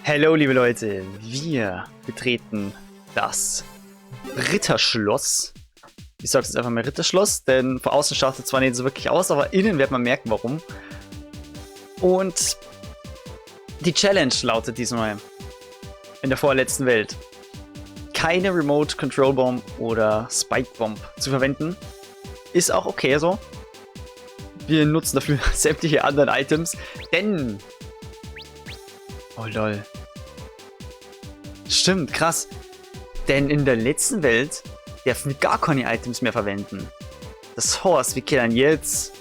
Hallo liebe Leute, wir betreten das Ritterschloss. Ich sage jetzt einfach mal Ritterschloss, denn von außen schaut es zwar nicht so wirklich aus, aber innen wird man merken, warum. Und die Challenge lautet diesmal in der vorletzten Welt: keine Remote Control Bomb oder Spike Bomb zu verwenden. Ist auch okay so. Wir nutzen dafür sämtliche anderen Items, denn... Oh lol. Stimmt, krass. Denn in der letzten Welt dürfen wir gar keine Items mehr verwenden. Das heißt, wir können jetzt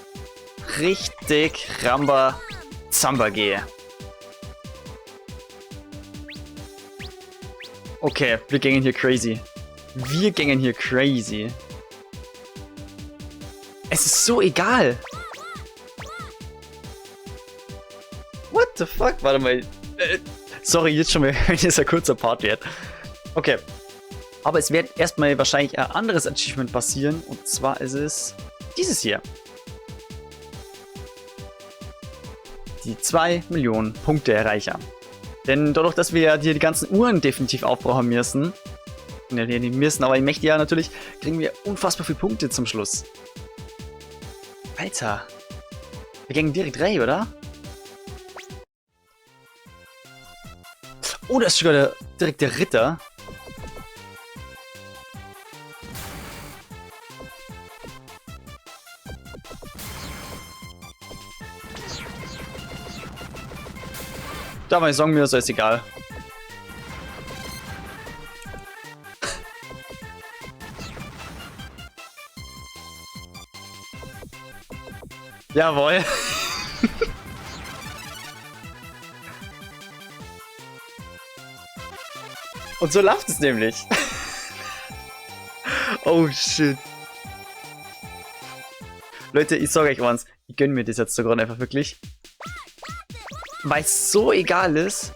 richtig Ramba Zamba gehen. Okay, wir gehen hier crazy. Wir gehen hier crazy. Es ist so egal. What the fuck? Warte mal. Sorry, jetzt schon mal, wenn es ein kurzer Part wird. Okay. Aber es wird erstmal wahrscheinlich ein anderes Achievement passieren. Und zwar ist es dieses hier. Die 2 Millionen Punkte erreichen. Denn dadurch, dass wir ja die ganzen Uhren definitiv aufbrauchen müssen. Ne, nicht müssen, aber ich möchte ja natürlich, kriegen wir unfassbar viele Punkte zum Schluss. Alter. Wir gehen direkt rein, oder? Oh, da ist sogar direkt der Ritter. Da mal sagen wir, so ist egal. Jawohl. Und so läuft es nämlich. Oh shit. Leute, ich sage euch eins, ich gönne mir das jetzt sogar einfach wirklich. Weil es so egal ist.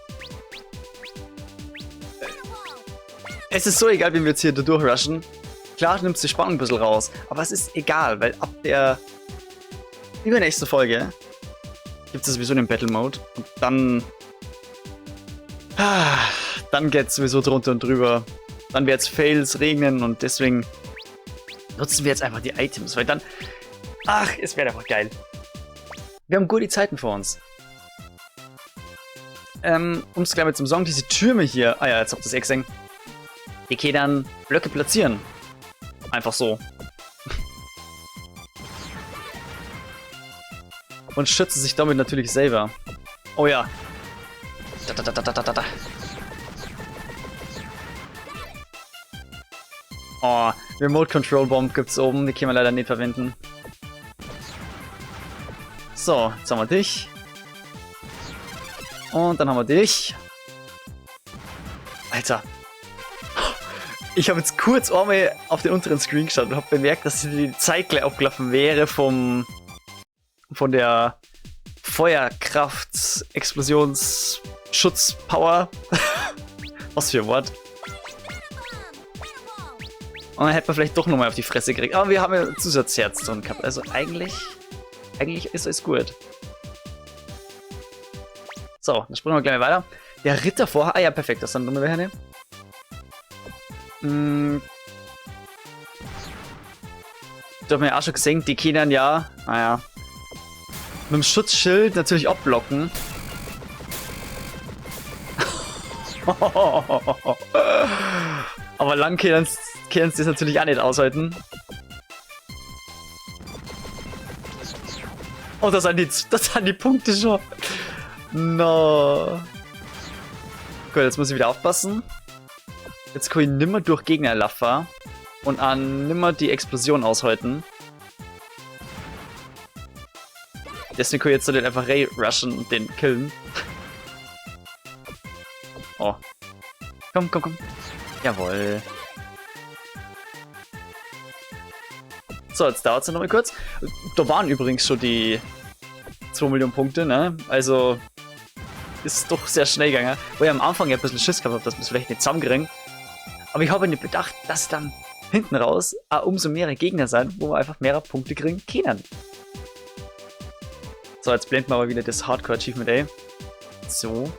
Es ist so egal, wenn wir jetzt hier da durchrushen. Klar, nimmst du die Spannung ein bisschen raus. Aber es ist egal, weil ab der übernächsten Folge gibt es sowieso einen Battle Mode. Und dann... Dann geht es sowieso drunter und drüber. Dann wird es Fails regnen und deswegen nutzen wir jetzt einfach die Items, weil dann... Ach, es wird einfach geil. Wir haben gute Zeiten vor uns. Um es gleich mal zum Sagen, diese Türme hier... Ah ja, jetzt habt ihr das eh gesehen. Die können dann Blöcke platzieren. Einfach so. Und schützen sich damit natürlich selber. Oh ja. Da. Oh, Remote Control Bomb gibt's oben, die können wir leider nicht verwenden. So, jetzt haben wir dich. Und dann haben wir dich. Alter. Ich habe jetzt kurz einmal auf den unteren Screen geschaut und habe bemerkt, dass die Zeit gleich abgelaufen wäre von der Feuerkraft, Explosions-Schutz, Power. Was für ein Wort. Und dann hätte man vielleicht doch nochmal auf die Fresse gekriegt. Aber wir haben ja Zusatzherz drin gehabt. Also eigentlich ist alles gut. So, dann springen wir gleich weiter. Der Ritter vorher. Ah ja, perfekt. Das ist dann nochmal wer her. Da haben wir ja auch schon gesehen, die können ja. Naja. Mit dem Schutzschild natürlich abblocken. Aber lang können sie das natürlich auch nicht aushalten. Oh, das sind die Punkte schon. No. Gut, jetzt muss ich wieder aufpassen. Jetzt kann ich nimmer durch Gegner laufen und an nimmer die Explosion aushalten. Deswegen kann ich jetzt so den einfach rushen und den killen. Oh. Komm. Jawohl. So, jetzt dauert es noch mal kurz. Da waren übrigens schon die 2 Millionen Punkte, ne? Also ist doch sehr schnell gegangen. Wo ich am Anfang ja ein bisschen Schiss gehabt habe, dass wir es vielleicht nicht zusammenkriegen. Aber ich habe nicht bedacht, dass dann hinten raus auch umso mehrere Gegner sind, wo wir einfach mehrere Punkte kriegen können. So, jetzt blenden wir aber wieder das Hardcore Achievement, ey. So.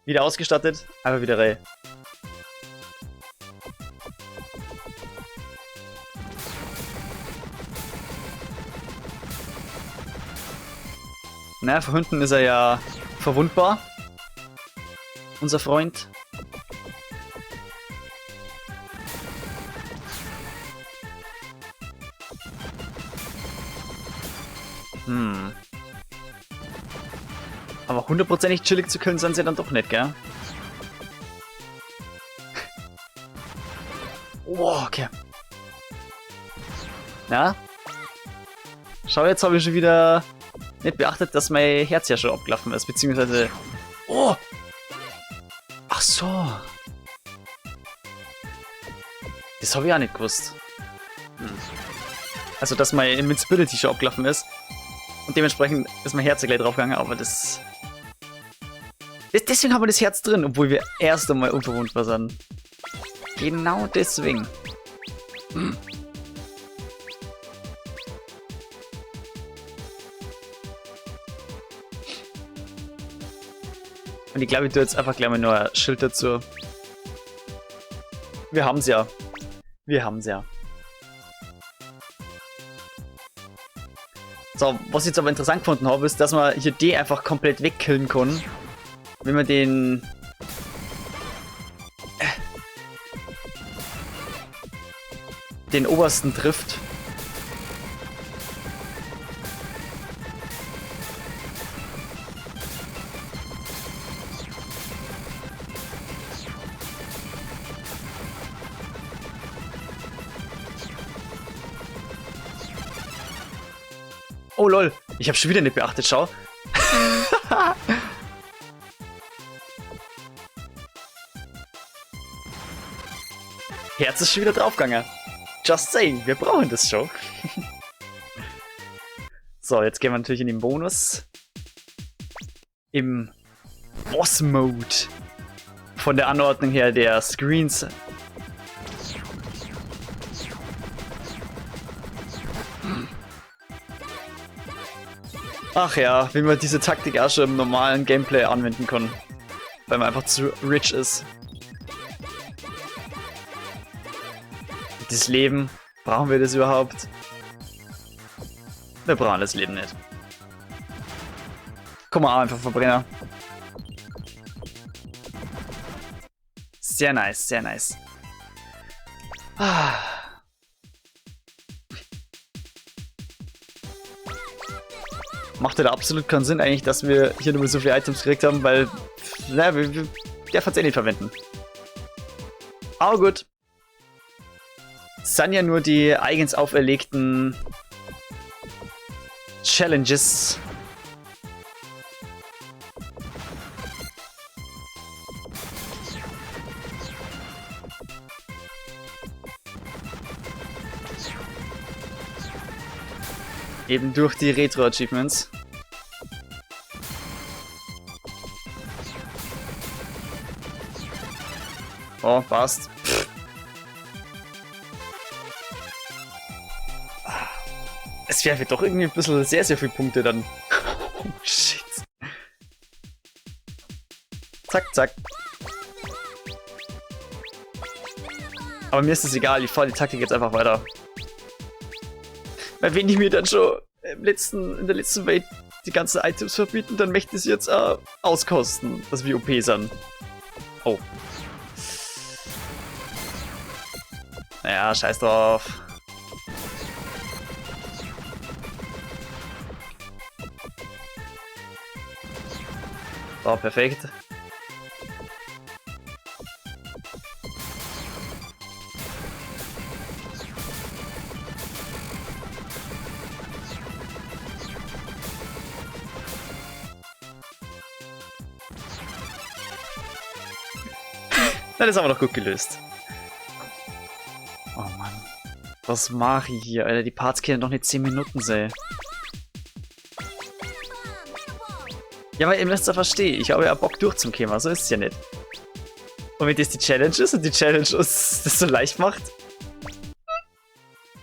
Wieder ausgestattet, einfach wieder rein. Na, von hinten ist er ja verwundbar. Unser Freund. Aber hundertprozentig chillig zu können sind sie dann doch nicht, gell? Oh, okay. Na? Schau, jetzt habe ich schon wieder nicht beachtet, dass mein Herz ja schon abgelaufen ist, beziehungsweise... Oh! Ach so. Das habe ich auch nicht gewusst. Also, dass mein Invincibility schon abgelaufen ist. Und dementsprechend ist mein Herz ja gleich draufgegangen, aber das... Deswegen haben wir das Herz drin, obwohl wir erst einmal unverwundbar sind. Genau deswegen. Und ich glaube, ich tue jetzt einfach gleich mal nur ein Schild dazu. Wir haben's ja. Wir haben's ja. So, was ich jetzt aber interessant gefunden habe, ist, dass man hier D einfach komplett wegkillen kann. Wenn man den... den obersten trifft. Oh lol, ich habe schon wieder nicht beachtet, schau. Herz ist schon wieder draufgegangen. Just saying, wir brauchen das schon. So, jetzt gehen wir natürlich in den Bonus. Im Boss-Mode. Von der Anordnung her der Screens. Ach ja, wie man diese Taktik auch schon im normalen Gameplay anwenden kann. Weil man einfach zu rich ist. Das Leben, brauchen wir das überhaupt? Wir brauchen das Leben nicht. Guck mal, einfach Verbrenner. Sehr nice, sehr nice. Macht ja absolut keinen Sinn eigentlich, dass wir hier nur so viele Items gekriegt haben, weil naja, wir darf es eh nicht verwenden. Aber gut. Es sind ja nur die eigens auferlegten Challenges. Eben durch die Retro-Achievements. Oh, passt. Es wäre doch irgendwie ein bisschen sehr, sehr viele Punkte dann. Oh, shit. Zack, zack. Aber mir ist es egal, ich fahre die Taktik jetzt einfach weiter. Weil wenn die mir dann schon in der letzten Welt die ganzen Items verbieten, dann möchte ich es jetzt auskosten, dass wir OP sind. Oh. Naja, scheiß drauf. So, perfekt. Na, das haben wir doch gut gelöst. Oh Mann. Was mache ich hier, Alter? Die Parts können doch nicht 10 Minuten sein. Ja, aber ihr müsst ja verstehen, ich habe ja Bock durchzukommen, so ist es ja nicht. Und wenn das die Challenge ist und die Challenge uns das so leicht macht,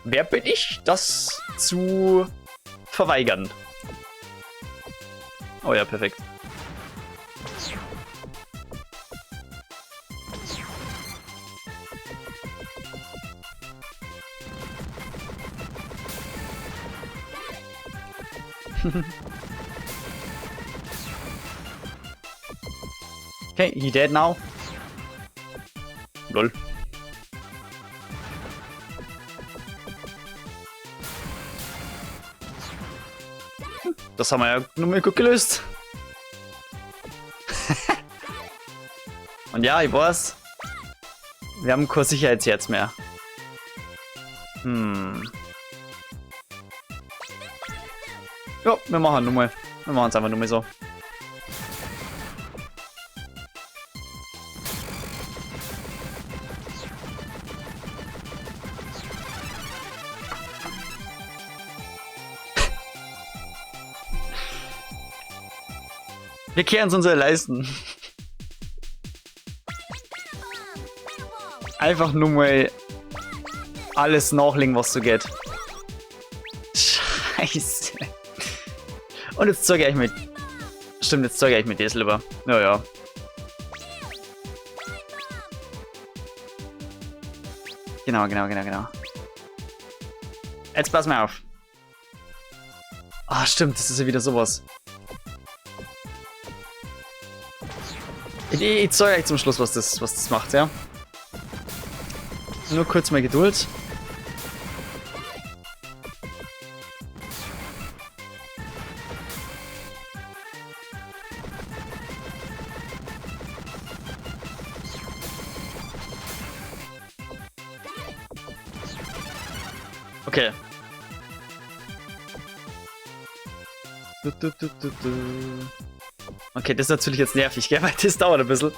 wer bin ich, das zu verweigern? Oh ja, perfekt. Okay, he dead now. Lol. Das haben wir ja nur mal gut gelöst. Und ja, ich weiß, wir haben kein Sicherheitsherz mehr. Ja, wir machen nur mal. Wir machen es einfach nur mal so. Wir kehren es uns leisten. Einfach nur mal alles nachlegen, was so geht. Scheiße. Und jetzt zeige ich mit. Stimmt, jetzt zeige ich mit dir lieber. Ja. Genau. Jetzt pass mal auf. Ah, stimmt, das ist ja wieder sowas. Ich zeige euch zum Schluss, was das macht, ja? Nur kurz mal Geduld. Okay. Okay, das ist natürlich jetzt nervig, gell? Weil das dauert ein bisschen.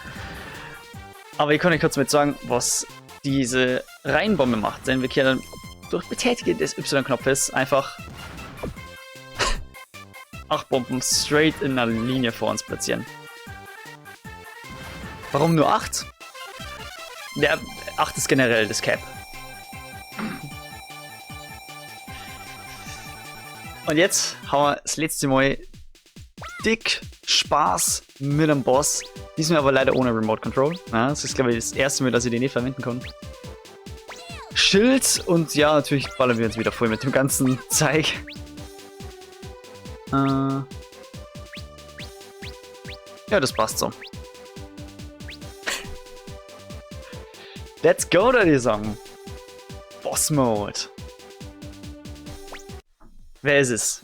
Aber ich kann euch kurz mit sagen, was diese Reihenbombe macht. Denn wir können durch Betätigen des Y-Knopfes einfach 8 Bomben straight in einer Linie vor uns platzieren. Warum nur 8? Ja, 8 ist generell das Cap. Und jetzt haben wir das letzte Mal dick Spaß mit dem Boss. Diesmal aber leider ohne Remote Control. Ja, das ist, glaube ich, das erste Mal, dass ich den nicht verwenden kann. Schild und ja, natürlich ballern wir uns wieder voll mit dem ganzen Zeug. Ja, das passt so. Let's go, würde ich sagen. Boss Mode. Wer ist es?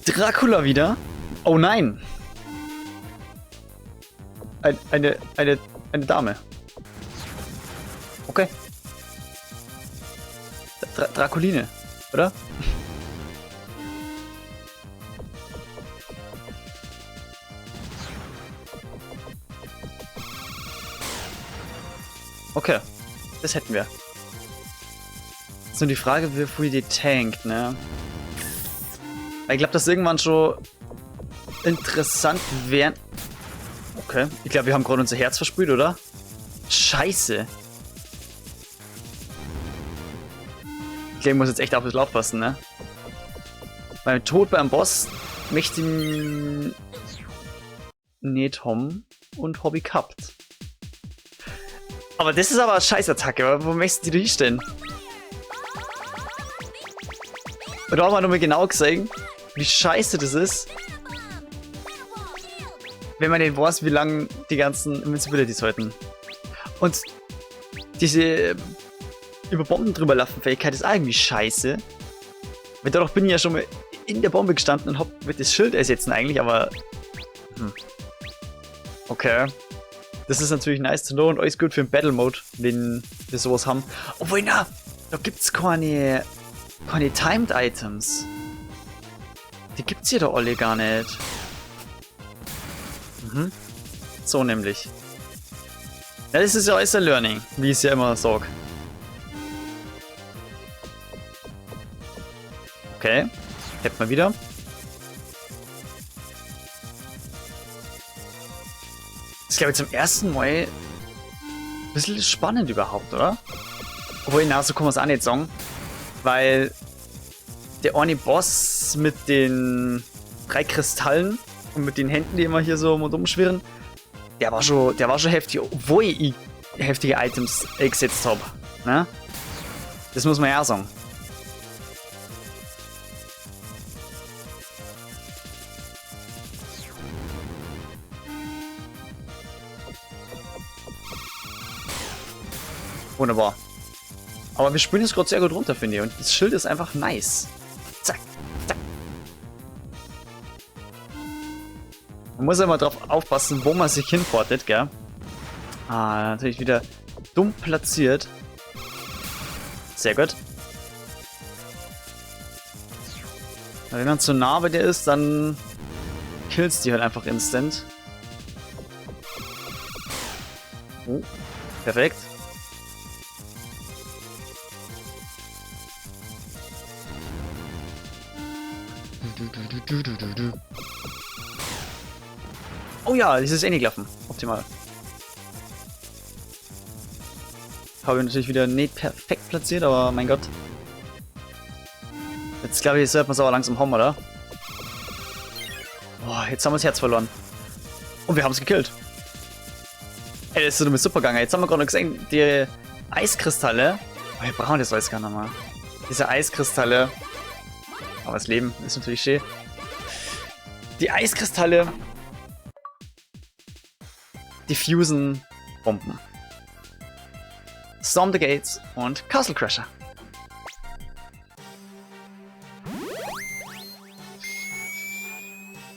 Dracula wieder? Oh nein! Eine Dame. Okay. Draculine, oder? Okay, das hätten wir. Ist nur die Frage, wie viel die tankt, ne? Ich glaube, dass irgendwann schon interessant wären. Okay, ich glaube, wir haben gerade unser Herz versprüht, oder? Scheiße. Ich glaube, ich muss jetzt echt auf das Lauf passen, ne? Beim Tod beim Boss möchte ich nicht haben und Hobby gehabt. Aber das ist aber eine Scheißattacke, wo möchtest du die hinstellen? Und da haben wir nochmal genau gesehen, wie scheiße das ist, wenn man nicht weiß, wie lange die ganzen Invincibilities halten. Und diese über Bomben drüber laufen Fähigkeit ist irgendwie scheiße. Weil dadurch bin ich ja schon mal in der Bombe gestanden und hab mit das Schild ersetzen eigentlich, aber... Okay. Das ist natürlich nice to know und alles gut für den Battle Mode, wenn wir sowas haben. Obwohl, na, da gibt's keine Timed Items. Die gibt's hier doch alle gar nicht. So nämlich. Ja, das ist ja alles ein Learning, wie ich es ja immer sage. Okay, hätten wir wieder. Das ist, glaube ich, zum ersten Mal ein bisschen spannend überhaupt, oder? Obwohl, na, so kann man es auch nicht sagen. Weil der eine Boss mit den 3 Kristallen und mit den Händen, die immer hier so rumschwirren, der war schon heftig, obwohl ich heftige Items gesetzt habe. Ne? Das muss man ja sagen. Wunderbar. Aber wir spielen jetzt gerade sehr gut runter, finde ich. Und das Schild ist einfach nice. Zack, zack. Man muss immer drauf aufpassen, wo man sich hinportet, gell? Ah, natürlich wieder dumm platziert. Sehr gut. Wenn man zu nah bei dir ist, dann killst die halt einfach instant. Oh, perfekt. Oh ja, dieses Any-Klaffen. Optimal. Habe ich natürlich wieder nicht perfekt platziert, aber mein Gott. Jetzt glaube ich, sollte man es aber langsam haben, oder? Boah, jetzt haben wir das Herz verloren. Und wir haben es gekillt. Ey, das ist so super gegangen. Jetzt haben wir gerade noch gesehen, die Eiskristalle. Oh, wir brauchen das alles gar nicht mehr. Diese Eiskristalle. Aber das Leben ist natürlich schön. Die Eiskristalle diffusen Bomben. Storm the Gates und Castle Crasher.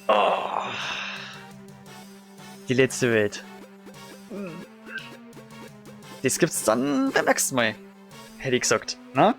Oh. Die letzte Welt. Das gibt's dann beim nächsten Mal. Hätte ich gesagt, ne?